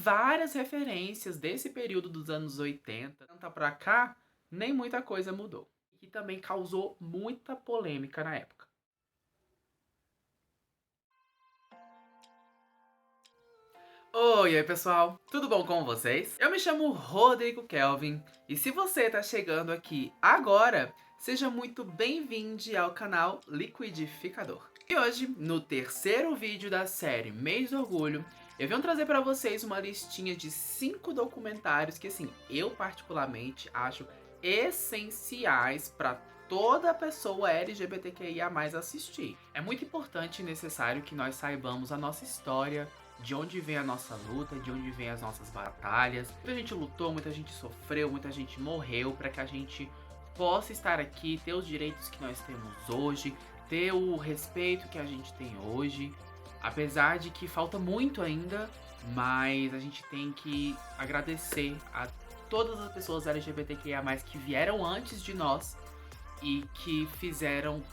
várias referências desse período dos anos 80, tanto pra cá, nem muita coisa mudou. E também causou muita polêmica na época. Oi, e aí pessoal, tudo bom com vocês? Eu me chamo Rodrigo Kelvin e se você tá chegando aqui agora, seja muito bem-vindo ao canal Liquidificador. E hoje, no terceiro vídeo da série Mês do Orgulho, eu venho trazer pra vocês uma listinha de 5 documentários que, assim, eu particularmente acho essenciais pra toda pessoa LGBTQIA+ assistir. É muito importante e necessário que nós saibamos a nossa história, de onde vem a nossa luta, de onde vem as nossas batalhas. Muita gente lutou, muita gente sofreu, muita gente morreu para que a gente possa estar aqui, ter os direitos que nós temos hoje, ter o respeito que a gente tem hoje. Apesar de que falta muito ainda, mas a gente tem que agradecer a todas as pessoas LGBTQIA+, que vieram antes de nós e que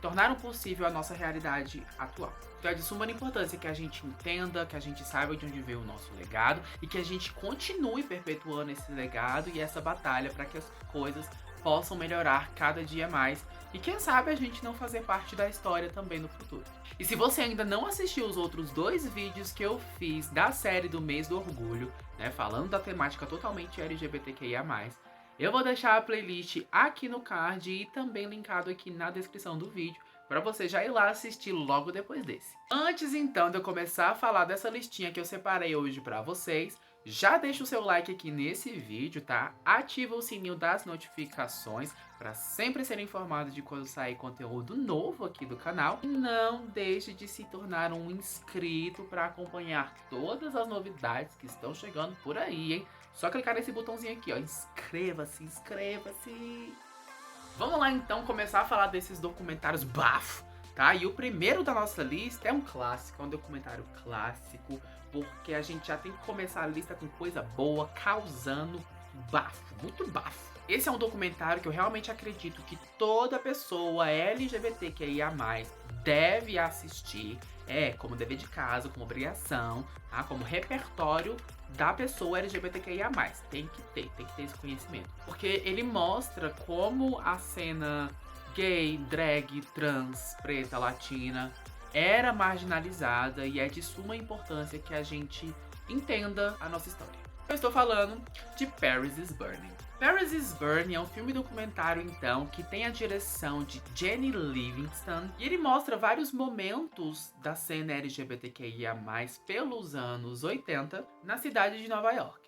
tornaram possível a nossa realidade atual. Então é de suma importância que a gente entenda, que a gente saiba de onde veio o nosso legado e que a gente continue perpetuando esse legado e essa batalha para que as coisas possam melhorar cada dia mais e quem sabe a gente não fazer parte da história também no futuro. E se você ainda não assistiu os outros 2 vídeos que eu fiz da série do Mês do Orgulho, né, falando da temática totalmente LGBTQIA+, eu vou deixar a playlist aqui no card e também linkado aqui na descrição do vídeo para você já ir lá assistir logo depois desse. Antes então de eu começar a falar dessa listinha que eu separei hoje para vocês, já deixa o seu like aqui nesse vídeo, tá? Ativa o sininho das notificações para sempre ser informado de quando sair conteúdo novo aqui do canal. E não deixe de se tornar um inscrito para acompanhar todas as novidades que estão chegando por aí, hein? Só clicar nesse botãozinho aqui, ó, inscreva-se, inscreva-se. Vamos lá então começar a falar desses documentários bafo, tá? E o primeiro da nossa lista é um clássico, é um documentário clássico, porque a gente já tem que começar a lista com coisa boa, causando bafo, muito bafo. Esse é um documentário que eu realmente acredito que toda pessoa LGBTQIA+, deve assistir, como dever de casa, como obrigação, tá? Como repertório da pessoa LGBTQIA+. Tem que ter esse conhecimento. Porque ele mostra como a cena gay, drag, trans, preta, latina era marginalizada e é de suma importância que a gente entenda a nossa história. Eu estou falando de Paris is Burning. Paris is Burning é um filme documentário, então, que tem a direção de Jenny Livingston e ele mostra vários momentos da cena LGBTQIA+, pelos anos 80, na cidade de Nova York.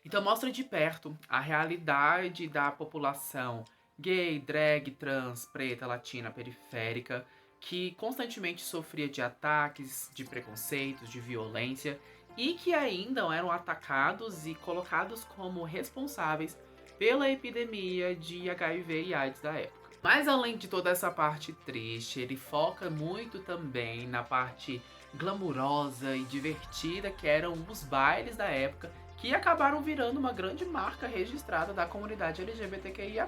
Então mostra de perto a realidade da população gay, drag, trans, preta, latina, periférica, que constantemente sofria de ataques, de preconceitos, de violência e que ainda eram atacados e colocados como responsáveis pela epidemia de HIV e AIDS da época. Mas além de toda essa parte triste, ele foca muito também na parte glamurosa e divertida que eram os bailes da época, que acabaram virando uma grande marca registrada da comunidade LGBTQIA+.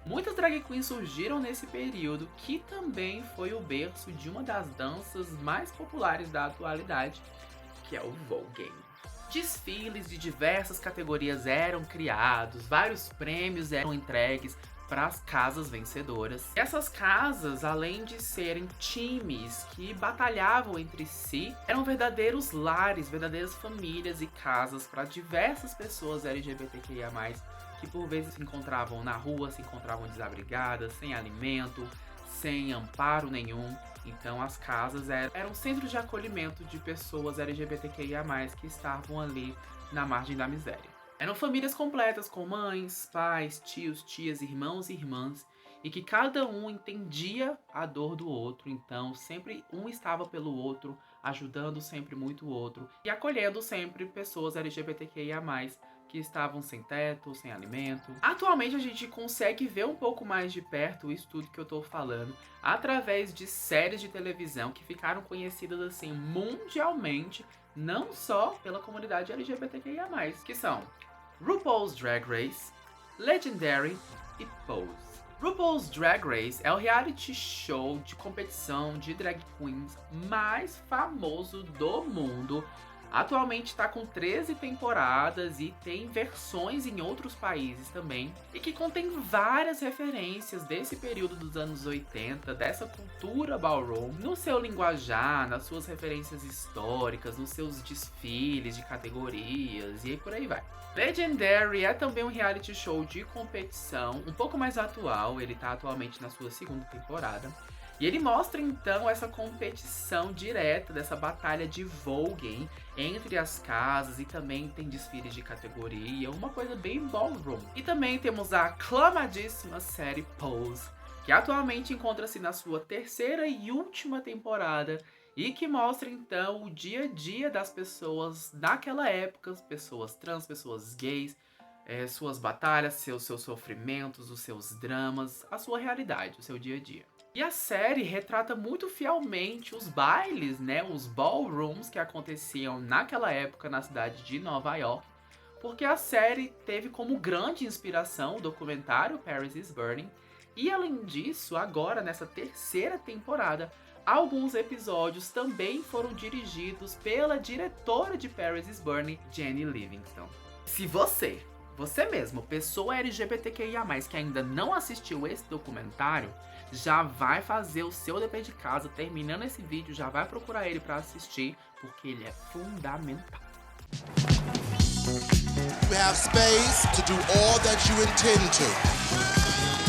Muitas drag queens surgiram nesse período, que também foi o berço de uma das danças mais populares da atualidade, que é o voguing. Desfiles de diversas categorias eram criados, vários prêmios eram entregues para as casas vencedoras. Essas casas, além de serem times que batalhavam entre si, eram verdadeiros lares, verdadeiras famílias e casas para diversas pessoas LGBTQIA+, que por vezes se encontravam na rua, se encontravam desabrigadas, sem alimento, sem amparo nenhum. Então as casas eram centros de acolhimento de pessoas LGBTQIA+, que estavam ali na margem da miséria. Eram famílias completas com mães, pais, tios, tias, irmãos e irmãs, e que cada um entendia a dor do outro, então sempre um estava pelo outro, ajudando sempre muito o outro, e acolhendo sempre pessoas LGBTQIA+, que estavam sem teto, sem alimento. Atualmente a gente consegue ver um pouco mais de perto isso tudo que eu tô falando através de séries de televisão que ficaram conhecidas assim mundialmente, não só pela comunidade LGBTQIA+, que são RuPaul's Drag Race, Legendary e Pose. RuPaul's Drag Race é o reality show de competição de drag queens mais famoso do mundo, Atualmente está com 13 temporadas e tem versões em outros países também, e que contém várias referências desse período dos anos 80, dessa cultura ballroom, no seu linguajar, nas suas referências históricas, nos seus desfiles de categorias e por aí vai. Legendary é também um reality show de competição, um pouco mais atual, ele está atualmente na sua segunda temporada. E ele mostra então essa competição direta, dessa batalha de voguing entre as casas, e também tem desfiles de categoria, uma coisa bem ballroom. E também temos a aclamadíssima série Pose, que atualmente encontra-se na sua terceira e última temporada, e que mostra então o dia a dia das pessoas naquela época, pessoas trans, pessoas gays, suas batalhas, seus sofrimentos, os seus dramas, a sua realidade, o seu dia a dia. E a série retrata muito fielmente os bailes, né, os ballrooms que aconteciam naquela época na cidade de Nova York, porque a série teve como grande inspiração o documentário Paris is Burning, e além disso, agora nessa terceira temporada, alguns episódios também foram dirigidos pela diretora de Paris is Burning, Jenny Livingston. Se você mesmo, pessoa LGBTQIA+, que ainda não assistiu esse documentário, já vai fazer o seu dever de casa, terminando esse vídeo, já vai procurar ele para assistir, porque ele é fundamental. You have space to do all that you intend to.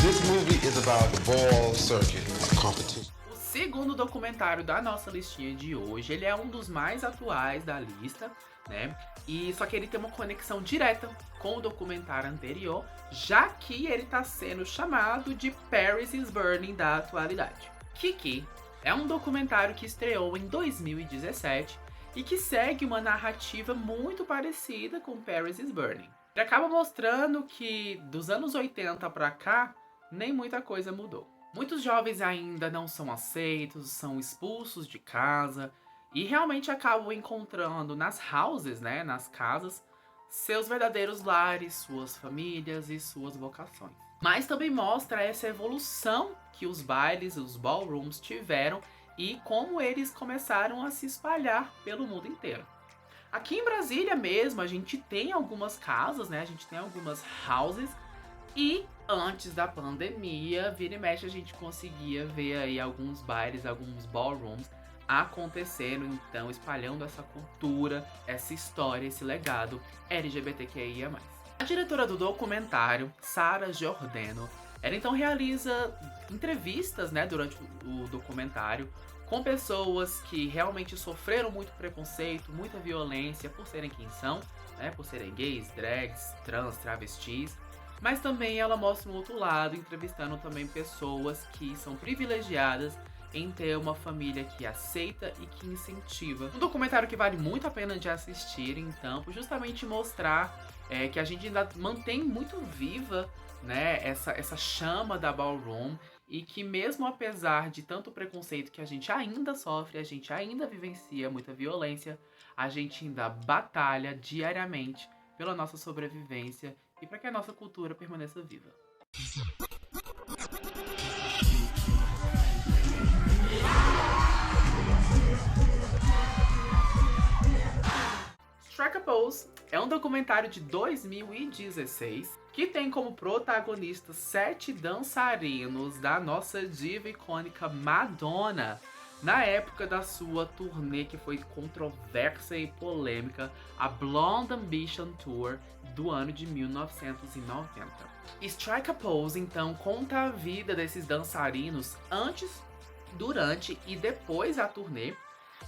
This movie is about the ball circuit, a competition. O segundo documentário da nossa listinha de hoje, ele é um dos mais atuais da lista, né? E só que ele tem uma conexão direta com o documentário anterior, já que ele está sendo chamado de Paris is Burning da atualidade. Kiki é um documentário que estreou em 2017 e que segue uma narrativa muito parecida com Paris is Burning. Ele acaba mostrando que dos anos 80 para cá, nem muita coisa mudou. Muitos jovens ainda não são aceitos, são expulsos de casa e realmente acabam encontrando nas houses, né, nas casas, seus verdadeiros lares, suas famílias e suas vocações. Mas também mostra essa evolução que os bailes, os ballrooms tiveram e como eles começaram a se espalhar pelo mundo inteiro. Aqui em Brasília mesmo, a gente tem algumas casas, né, a gente tem algumas houses, e antes da pandemia, vira e mexe, a gente conseguia ver aí alguns bailes, alguns ballrooms acontecendo, então espalhando essa cultura, essa história, esse legado LGBTQIA+. A diretora do documentário, Sara Giordano, ela então realiza entrevistas, né, durante o documentário com pessoas que realmente sofreram muito preconceito, muita violência por serem quem são, né, por serem gays, drags, trans, travestis. Mas também ela mostra um outro lado, entrevistando também pessoas que são privilegiadas em ter uma família que aceita e que incentiva. Um documentário que vale muito a pena de assistir, então, por justamente mostrar que a gente ainda mantém muito viva, né, essa chama da ballroom, e que mesmo apesar de tanto preconceito que a gente ainda sofre, a gente ainda vivencia muita violência, a gente ainda batalha diariamente pela nossa sobrevivência e para que a nossa cultura permaneça viva. Strike a Pose é um documentário de 2016 que tem como protagonistas 7 dançarinos da nossa diva icônica Madonna, na época da sua turnê que foi controversa e polêmica, a Blonde Ambition Tour do ano de 1990. Strike a Pose então conta a vida desses dançarinos antes, durante e depois da turnê,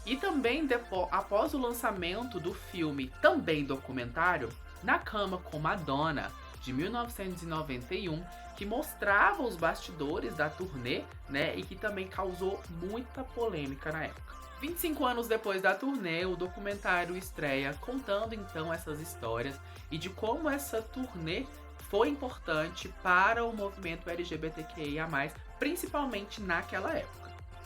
e também após o lançamento do filme, também documentário, Na Cama com Madonna, de 1991, que mostrava os bastidores da turnê, né, e que também causou muita polêmica na época. 25 anos depois da turnê, o documentário estreia contando então essas histórias e de como essa turnê foi importante para o movimento LGBTQIA+, principalmente naquela época.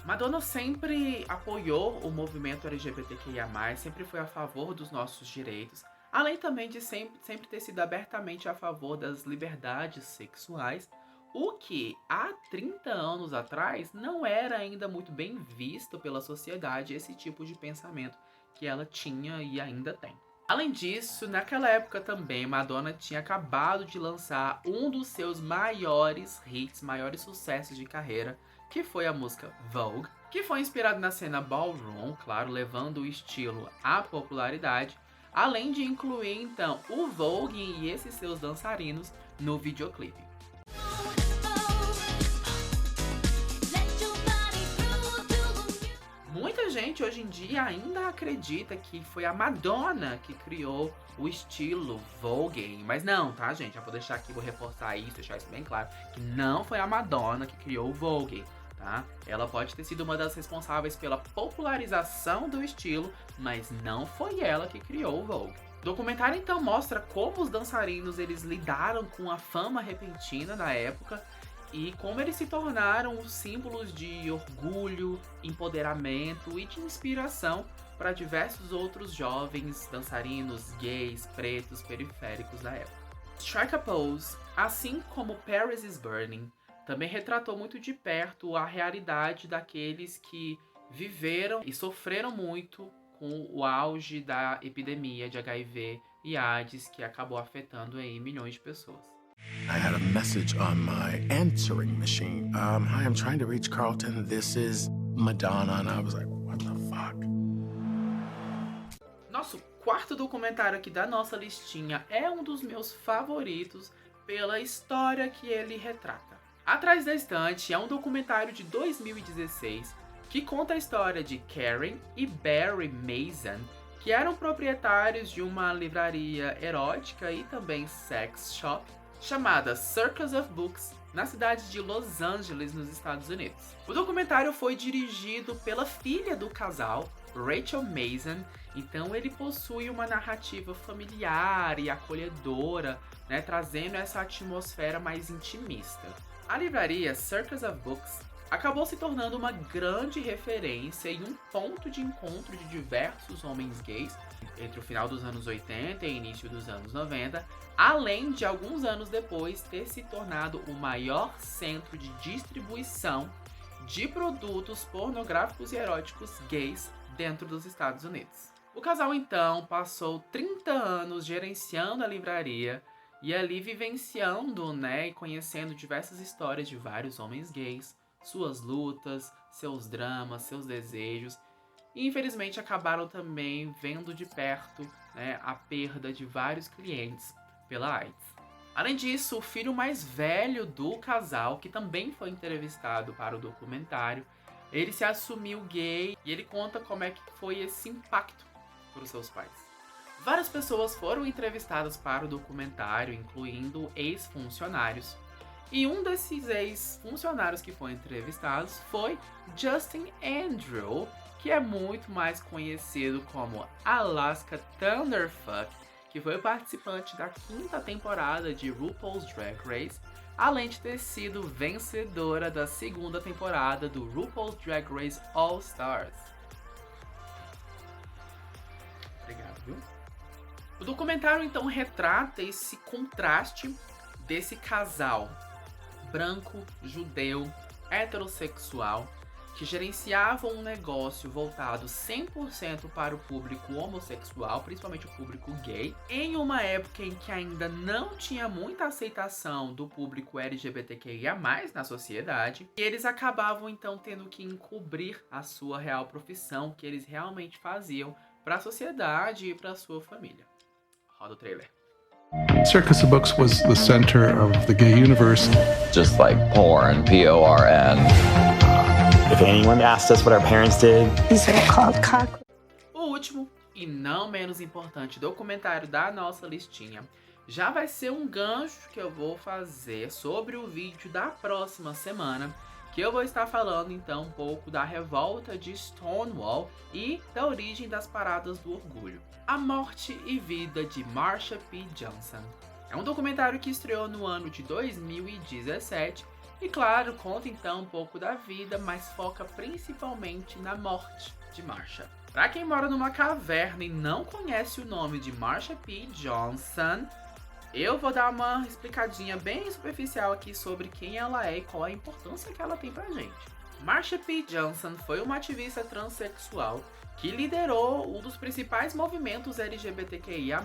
Madonna sempre apoiou o movimento LGBTQIA+, sempre foi a favor dos nossos direitos, além também de sempre ter sido abertamente a favor das liberdades sexuais, o que há 30 anos atrás não era ainda muito bem visto pela sociedade, esse tipo de pensamento que ela tinha e ainda tem. Além disso, naquela época também, Madonna tinha acabado de lançar um dos seus maiores hits, maiores sucessos de carreira, que foi a música Vogue, que foi inspirado na cena ballroom, claro, levando o estilo à popularidade, além de incluir então o Vogue e esses seus dançarinos no videoclipe. Muita gente hoje em dia ainda acredita que foi a Madonna que criou o estilo Vogue, mas não, tá, gente? Já vou deixar aqui, vou reforçar isso, deixar isso bem claro, que não foi a Madonna que criou o Vogue, tá? Ela pode ter sido uma das responsáveis pela popularização do estilo, mas não foi ela que criou o Vogue. O documentário então mostra como os dançarinos eles lidaram com a fama repentina da época e como eles se tornaram os símbolos de orgulho, empoderamento e de inspiração para diversos outros jovens dançarinos gays, pretos, periféricos da época. Strike a Pose, assim como Paris is Burning, também retratou muito de perto a realidade daqueles que viveram e sofreram muito com o auge da epidemia de HIV e AIDS que acabou afetando aí milhões de pessoas. I had a message on my answering machine. Hi, I'm trying to reach Carlton. This is Madonna. And I was like, what the fuck? Nosso quarto documentário aqui da nossa listinha é um dos meus favoritos pela história que ele retrata. Atrás da Estante é um documentário de 2016 que conta a história de Karen e Barry Mason, que eram proprietários de uma livraria erótica e também sex shop chamada Circus of Books, na cidade de Los Angeles, nos Estados Unidos. O documentário foi dirigido pela filha do casal, Rachel Mason, então ele possui uma narrativa familiar e acolhedora, né, trazendo essa atmosfera mais intimista. A livraria Circus of Books acabou se tornando uma grande referência e um ponto de encontro de diversos homens gays entre o final dos anos 80 e início dos anos 90, além de alguns anos depois ter se tornado o maior centro de distribuição de produtos pornográficos e eróticos gays dentro dos Estados Unidos. O casal então passou 30 anos gerenciando a livraria e ali vivenciando, né, e conhecendo diversas histórias de vários homens gays, suas lutas, seus dramas, seus desejos. E infelizmente acabaram também vendo de perto, né, a perda de vários clientes pela AIDS. Além disso, o filho mais velho do casal, que também foi entrevistado para o documentário, ele se assumiu gay e ele conta como é que foi esse impacto para os seus pais. Várias pessoas foram entrevistadas para o documentário, incluindo ex-funcionários. E um desses ex-funcionários que foram entrevistados foi Justin Andrew, que é muito mais conhecido como Alaska Thunderfuck, que foi participante da 5ª temporada de RuPaul's Drag Race, além de ter sido vencedora da 2ª temporada do RuPaul's Drag Race All Stars. Obrigado, viu? O documentário então retrata esse contraste desse casal branco, judeu, heterossexual, que gerenciavam um negócio voltado 100% para o público homossexual, principalmente o público gay, em uma época em que ainda não tinha muita aceitação do público LGBTQIA+, na sociedade, e eles acabavam então tendo que encobrir a sua real profissão, que eles realmente faziam para a sociedade e para a sua família. Roda o trailer. Circus of Books was the center of the gay universe. Just like porn, P-O-R-N. If anyone asked us what our parents did, These are called cock. O último, e não menos importante, documentário da nossa listinha, já vai ser um gancho que eu vou fazer sobre o vídeo da próxima semana, que eu vou estar falando então um pouco da revolta de Stonewall e da origem das paradas do orgulho. A Morte e Vida de Marsha P. Johnson. É um documentário que estreou no ano de 2017 e, claro, conta então um pouco da vida, mas foca principalmente na morte de Marsha. Para quem mora numa caverna e não conhece o nome de Marsha P. Johnson, eu vou dar uma explicadinha bem superficial aqui sobre quem ela é e qual a importância que ela tem pra gente. Marsha P. Johnson foi uma ativista transexual que liderou um dos principais movimentos LGBTQIA+,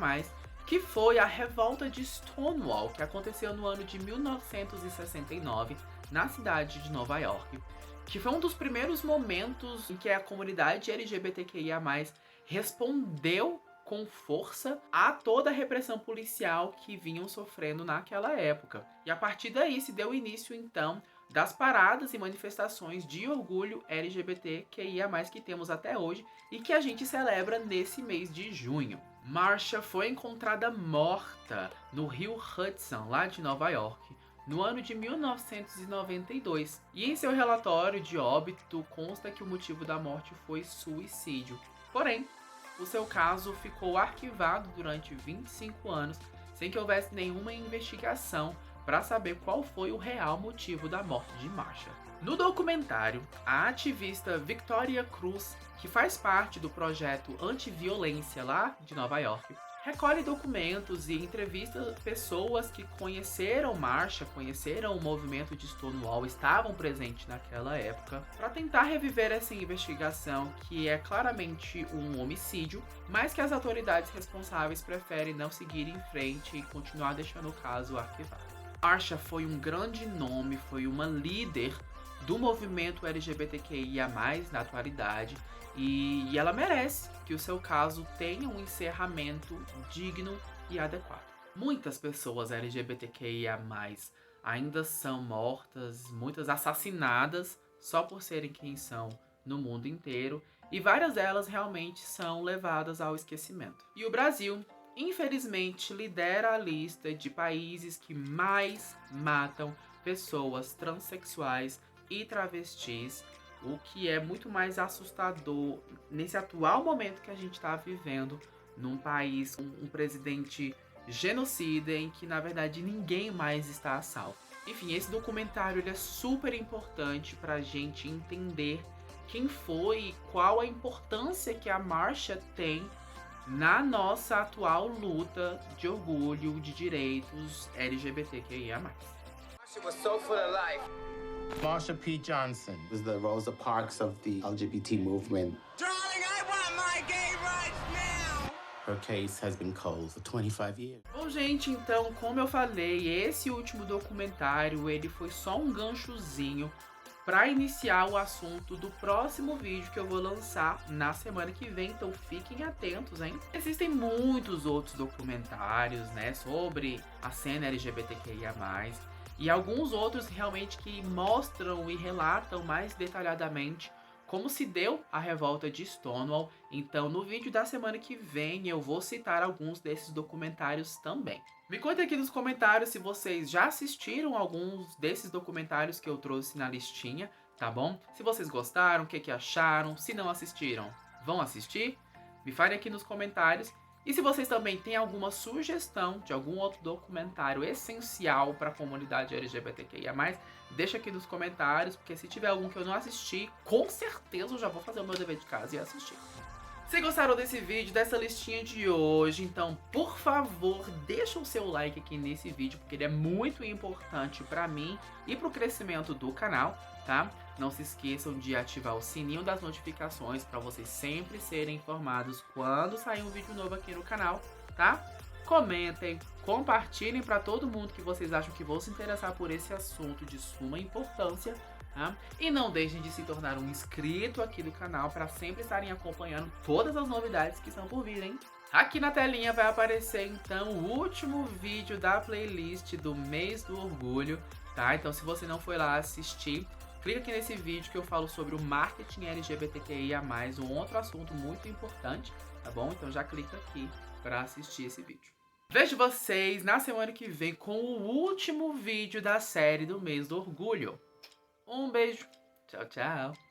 que foi a Revolta de Stonewall, que aconteceu no ano de 1969, na cidade de Nova York, que foi um dos primeiros momentos em que a comunidade LGBTQIA+, respondeu com força a toda a repressão policial que vinham sofrendo naquela época. E a partir daí se deu início, então, das paradas e manifestações de orgulho LGBTQIA+, que temos até hoje e que a gente celebra nesse mês de junho. Marsha foi encontrada morta no rio Hudson, lá de Nova York, no ano de 1992. E em seu relatório de óbito consta que o motivo da morte foi suicídio. Porém, o seu caso ficou arquivado durante 25 anos, sem que houvesse nenhuma investigação para saber qual foi o real motivo da morte de Marsha. No documentário, a ativista Victoria Cruz, que faz parte do projeto Antiviolência lá de Nova York, recolhe documentos e entrevista pessoas que conheceram Marsha, conheceram o movimento de Stonewall, estavam presentes naquela época, para tentar reviver essa investigação, que é claramente um homicídio, mas que as autoridades responsáveis preferem não seguir em frente e continuar deixando o caso arquivado. Marsha foi um grande nome, foi uma líder do movimento LGBTQIA+, na atualidade, e ela merece que o seu caso tenha um encerramento digno e adequado. Muitas pessoas LGBTQIA+, ainda são mortas, muitas assassinadas só por serem quem são no mundo inteiro, e várias delas realmente são levadas ao esquecimento. E o Brasil, infelizmente, lidera a lista de países que mais matam pessoas transexuais e travestis, o que é muito mais assustador nesse atual momento que a gente está vivendo, num país com um presidente genocida em que, na verdade, ninguém mais está a salvo. Enfim, esse documentário ele é super importante para a gente entender quem foi e qual a importância que a Marsha tem na nossa atual luta de orgulho de direitos LGBTQIA+. Marsha was so full of life. Marsha P. Johnson was the Rosa Parks of the LGBT movement. Darling, I want my gay rights now! Her case has been cold for 25 years. Bom, gente, então, como eu falei, esse último documentário, ele foi só um ganchozinho para iniciar o assunto do próximo vídeo que eu vou lançar na semana que vem, então fiquem atentos, hein? Existem muitos outros documentários, né, sobre a cena LGBTQIA+, e alguns outros realmente que mostram e relatam mais detalhadamente como se deu a revolta de Stonewall. Então no vídeo da semana que vem eu vou citar alguns desses documentários também. Me contem aqui nos comentários se vocês já assistiram alguns desses documentários que eu trouxe na listinha, tá bom? Se vocês gostaram, o que acharam, se não assistiram, vão assistir? Me falem aqui nos comentários. E se vocês também têm alguma sugestão de algum outro documentário essencial para a comunidade LGBTQIA+, deixa aqui nos comentários, porque se tiver algum que eu não assisti, com certeza eu já vou fazer o meu dever de casa e assistir. Se gostaram desse vídeo, dessa listinha de hoje, então, por favor, deixa o seu like aqui nesse vídeo, porque ele é muito importante para mim e para o crescimento do canal, tá? Não se esqueçam de ativar o sininho das notificações para vocês sempre serem informados quando sair um vídeo novo aqui no canal, tá? Comentem, compartilhem para todo mundo que vocês acham que vão se interessar por esse assunto de suma importância, tá? E não deixem de se tornar um inscrito aqui do canal para sempre estarem acompanhando todas as novidades que estão por vir, hein? Aqui na telinha vai aparecer então o último vídeo da playlist do mês do orgulho, tá? Então se você não foi lá assistir, clica aqui nesse vídeo que eu falo sobre o marketing LGBTQIA+, um outro assunto muito importante, tá bom? Então já clica aqui para assistir esse vídeo. Vejo vocês na semana que vem com o último vídeo da série do mês do orgulho. Um beijo, tchau, tchau!